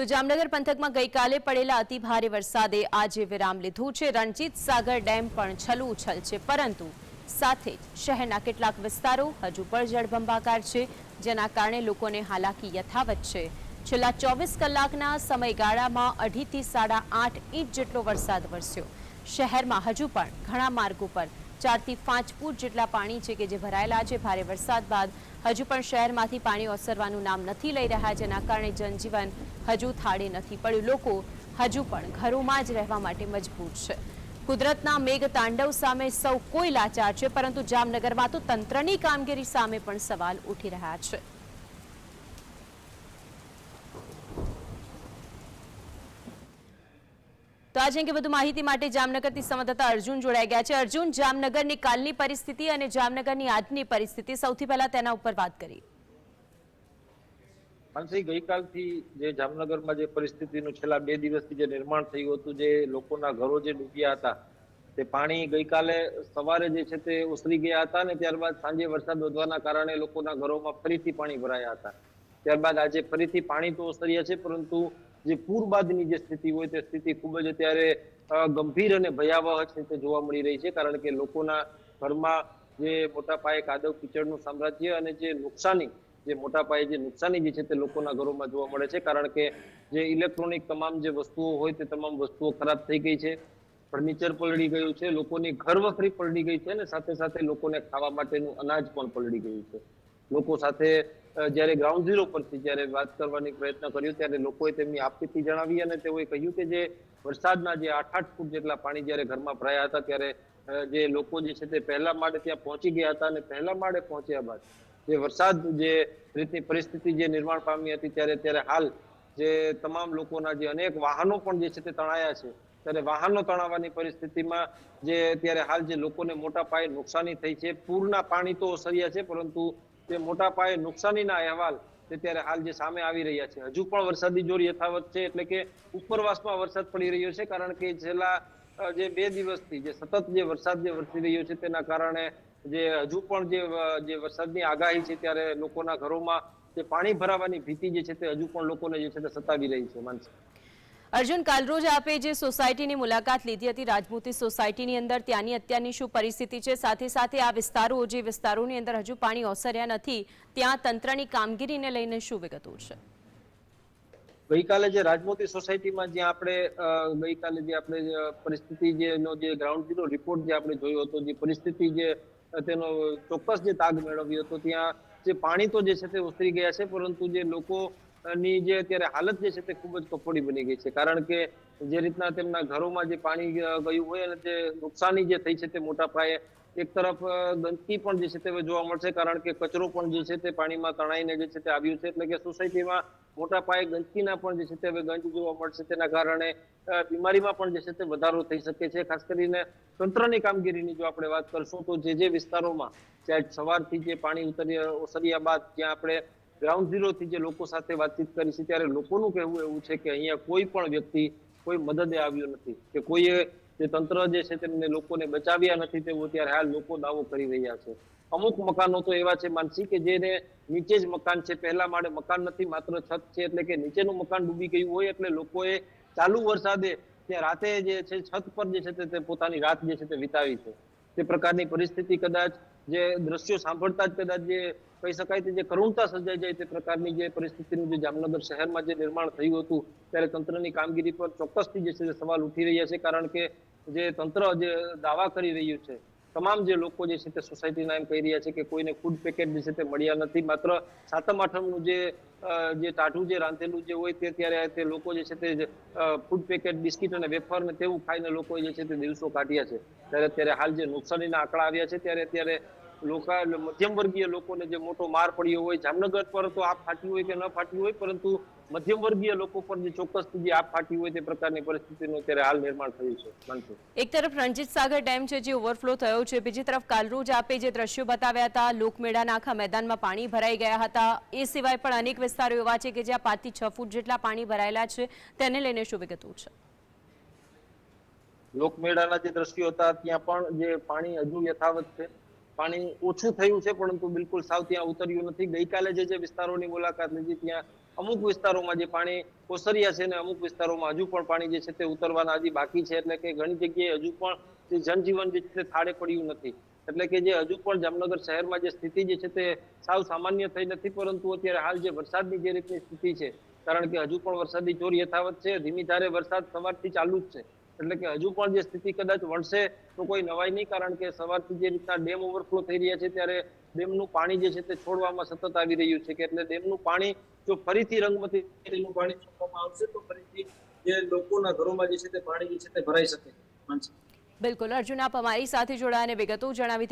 તો જામનગર પંથકમાં ગઈકાલે પડેલા અતિ ભારે વરસાદે આજે વિરામ લીધું છે। રણજીત સાગર ડેમ પણ છલોછલ છે, પરંતુ સાથે જ શહેરના કેટલાક વિસ્તારો હજુ પણ જળબંબાકાર છે, જેના કારણે લોકોને હાલાકી યથાવત છે। છેલ્લા 24 કલાકના સમયગાળામાં 2.5 થી 8.5 ઇંચ જેટલો વરસાદ વરસ્યો। શહેરમાં હજુ પણ ઘણા માર્ગો પર 4 થી 5 ફૂટ જેટલા પાણી છે કે જે ભરાયેલા છે। ભારે વરસાદ બાદ હજુ પણ શહેરમાંથી પાણી ઓસરવાનું નામ નથી લઈ રહ્યા, જેના કારણે જનજીવન હજુ થાળે નથી પડ્યું। લોકો હજુ પણ ઘરોમાં જ રહેવા માટે મજબૂર છે। કુદરતના મેઘ તાંડવ સામે સૌ કોઈ લાચાર છે, પરંતુ જામનગરમાં તો તંત્રની કામગીરી સામે પણ સવાલ ઉઠી રહ્યા છે। તો આજે અંગે વધુ માહિતી માટે જામનગરથી સંવાદદાતા અર્જુન જોડાઈ ગયા છે। અર્જુન, જામનગરની કાલની પરિસ્થિતિ અને જામનગરની આજની પરિસ્થિતિ, સૌથી પહેલા તેના ઉપર વાત કરીએ। માનસી, ગઈકાલથી જે જામનગરમાં જે પરિસ્થિતિનું છેલ્લા 2 દિવસથી જે નિર્માણ થયું હતું, જે લોકોના ઘરો જે ડૂબ્યા હતા, તે પાણી ગઈકાલે સવારે જે છે તે ઓસરી ગયા હતા અને ત્યારબાદ સાંજે વરસાદ વધવાના કારણે લોકોના ઘરોમાં ફરીથી પાણી ભરાયા હતા। ત્યારબાદ આજે ફરીથી પાણી તો ઓસર્યા છે, પરંતુ જે પૂર બાદની જે સ્થિતિ હોય તે સ્થિતિ ખૂબ જ અત્યારે ગંભીર અને ભયાવહ છે તે જોવા મળી રહી છે। કારણ કે લોકોના ઘરમાં જે મોટા પાયે કાદવ કીચડનું સામ્રાજ્ય અને જે મોટા પાયે જે નુકસાની જે છે તે લોકોના ઘરોમાં જોવા મળે છે। કારણ કે જે ઇલેક્ટ્રોનિક તમામ જે વસ્તુઓ હોય તે તમામ વસ્તુઓ ખરાબ થઈ ગઈ છે, ફર્નિચર પલળી ગયું છે, લોકોની ઘર વખરી પલળી ગઈ છે અને સાથે સાથે લોકોને ખાવા માટેનું અનાજ પણ પલળી ગયું છે। લોકો સાથે જ્યારે ગ્રાઉન્ડ ઝીરો પરથી જ્યારે વાત કરવાની પ્રયત્ન કર્યો ત્યારે લોકોએ તેમની આપવીતી જણાવી અને તેઓએ કહ્યું કે જે વરસાદના જે 8-8 ફૂટ જેટલા પાણી જ્યારે ઘરમાં ભરાયા હતા, ત્યારે જે લોકો જે છે તે પહેલા માળે ત્યાં પહોંચી ગયા હતા અને પહેલા માળે પહોંચ્યા બાદ જે વરસાદ જે રીતની પરિસ્થિતિ જે નિર્માણ પામી હતી, ત્યારે હાલ જે તમામ લોકોના જે અનેક વાહનો પણ જે છે તે તણાયા છે, ત્યારે વાહનો તણાવવાની પરિસ્થિતિમાં જે ત્યારે હાલ જે લોકોને મોટા પાયે નુકસાની થઈ છે, પૂરના પાણી તો ઓસર્યા છે, પરંતુ જે મોટા પાયે નુકસાનીના અહેવાલ તે ત્યારે હાલ જે સામે આવી રહ્યા છે। હજુ પણ વરસાદી જોર યથાવત છે, એટલે કે ઉપરવાસમાં વરસાદ પડી રહ્યો છે, કારણ કે છેલ્લા જે 2 દિવસથી જે સતત જે વરસાદ જે વરસી રહ્યો છે તેના કારણે જે હજુ પણ જે વરસાદની આગાહી છે, ત્યારે લોકોના ઘરોમાં જે પાણી ભરાવાની ભીતિ જે છે તે હજુ પણ લોકોને જે છે તે સતાવી રહી છે। માનસી, અર્જુન, કાલરોજ આપે જે સોસાયટીની મુલાકાત લીધી હતી, રાજમૂતી સોસાયટીની અંદર, ત્યાંની અત્યારની શું પરિસ્થિતિ છે? સાથે સાથે આ જે વિસ્તારોની અંદર હજુ પાણી ઓસર્યા નથી, ત્યાં તંત્રની કામગીરીને લઈને શું વિગતો છે? ગઈકાલે જે રાજમોતી સોસાયટીમાં જ્યાં આપણે ગઈકાલે જે આપણે પરિસ્થિતિ જે ગ્રાઉન્ડ ઝીરો રિપોર્ટ જે આપણે જોયો હતો, જે પરિસ્થિતિ જે તેનો ચોક્કસ જે તાગ મેળવ્યો હતો, ત્યાં જે પાણી તો જે છે તે ઓસરી ગયા છે, પરંતુ જે લોકોની જે અત્યારે હાલત જે છે તે ખૂબ જ કફોડી બની ગઈ છે। કારણ કે જે રીતના તેમના ઘરોમાં જે પાણી ગયું હોય અને જે નુકસાની જે થઈ છે તે મોટા પાયે, એક તરફ ગંદકી પણ જે છે તે જોવા મળશે, કારણ કે કચરો પણ જે છે તે પાણીમાં તણાઈને જે છે તે આવ્યું છે, એટલે કે સોસાયટીમાં મોટા પાયે ગંદકીના પણ જે છે તે હવે ગંજ જોવા મળશે। તેના કારણે બીમારીમાં પણ જે છે તે વધારો થઈ શકે છે। ખાસ કરીને તંત્રની કામગીરીની જો આપણે વાત કરશું, તો જે વિસ્તારોમાં સવારથી જે પાણી ઓસર્યા બાદ જ્યાં આપણે ગ્રાઉન્ડ ઝીરો થી જે લોકો સાથે વાતચીત કરી છે, ત્યારે લોકોનું કહેવું એવું છે કે અહીંયા કોઈ પણ વ્યક્તિ કોઈ મદદે આવ્યો નથી, કે કોઈએ જે તંત્ર જે છે તેમને લોકોને બચાવ્યા નથી, તેવું અત્યારે હાલ લોકો દાવો કરી રહ્યા છે। અમુક મકાનો તો એવા છે, માનસી, કે જેને નીચે જ મકાન છે, પહેલા માળે મકાન નથી, માત્ર છત છે, એટલે કે નીચેનું મકાન ડૂબી ગયું હોય, એટલે લોકોએ ચાલુ વરસાદે ત્યાં રાતે જે છે છત પર જે છે તે પોતાની રાત જે છે તે વિતાવી છે। તે પ્રકારની પરિસ્થિતિ કદાચ જે દ્રશ્યો સાંભળતા જ કદાચ જે કહી શકાય કે જે કરુણતા સર્જાઈ જાય તે પ્રકારની જે પરિસ્થિતિનું જે જામનગર શહેરમાં જે નિર્માણ થયું હતું, ત્યારે તંત્રની કામગીરી પર ચોક્કસથી જે છે સવાલ ઉઠી રહ્યા છે। કારણ કે જે તંત્ર જે દાવા કરી રહ્યું છે, તમામ જે લોકો જે છે તે સોસાયટીના એમ કહી રહ્યા છે કે કોઈને ફૂડ પેકેટ જે છે તે મળ્યા નથી, માત્ર સાતમ આઠમનું જે ટાઢું જે રાંધેલું જે હોય તે ત્યારે તે લોકો જે છે તે ફૂડ પેકેટ, બિસ્કિટ અને વેફર ને તેવું ખાઈને લોકો જે છે તે દિવસો કાઢ્યા છે। ત્યારે અત્યારે હાલ જે નુકસાનીના આંકડા આવ્યા છે, ત્યારે અત્યારે મધ્યમ વર્ગીય લોકોને જે મોટો માર પડ્યો હોય, જામનગર પર તો આપ ફાટ્યું હોય કે ન ફાટ્યું હોય, પરંતુ મધ્યમ વર્ગીય લોકો પર જે ચોક્કસ જે આપ ફાટી હોય તે પ્રકારની પરિસ્થિતિનું અત્યારે હાલ નિર્માણ થયું છે। એક તરફ રણજીત સાગર ડેમ છે જે ઓવરફ્લો થયો છે, બીજી તરફ કાલરોજ આપે જે દ્રશ્યો બતાવ્યા હતા, લોકમેળાના આખા મેદાનમાં પાણી ભરાઈ ગયા હતા, એ સિવાય પણ અનેક વિસ્તારો એવા છે કે જ્યાં 5 થી 6 ફૂટ જેટલા પાણી ભરાયેલા છે, તેને લઈને શું વિગતો છે? લોકમેળાના જે દ્રશ્યો હતા ત્યાં પણ જે પાણી હજુ યથાવત છે, પાણી ઓછું થયું છે, પરંતુ બિલકુલ સાવ ત્યાં ઉતર્યું નથી। ગઈકાલે જે વિસ્તારોની મુલાકાત લીધી, ત્યાં અમુક વિસ્તારોમાં જે પાણી ઓસરિયા છે ને અમુક વિસ્તારોમાં હજુ પણ પાણી જે છે તે ઉતરવાના હજી બાકી છે, એટલે કે ઘણી જગ્યાએ હજુ પણ જે જનજીવન જે છે તે થાળે પડ્યું નથી. એટલે કે જે હજુ પણ જામનગર શહેરમાં જે સ્થિતિ જે છે તે સાવ સામાન્ય થઈ નથી, પરંતુ અત્યારે હાલ જે વરસાદની જે રીતની સ્થિતિ છે, કારણ કે હજુ પણ વરસાદી જોર યથાવત છે, ધીમી ધારે વરસાદ સવારથી ચાલુ જ છે, એટલે કે હજુ પણ જે સ્થિતિ કદાચ વણશે તો કોઈ નવાઈ નહીં, કારણ કે સવારથી જે રીતના ડેમ ઓવરફ્લો થઈ રહ્યા છે ત્યારે ડેમનું પાણી જે છે તે છોડવામાં સતત આવી રહ્યું છે, કે એટલે ડેમનું પાણી જો ફરીથી રંગમતી નદીનું પાણી છોડવામાં આવશે તો ફરીથી જે લોકોના ઘરોમાં જે છે તે પાણી જે છે તે ભરાઈ શકે. બિલકુલ અર્જુન, આપ અમારી સાથે જોડાઈને વિગતો જણાવી.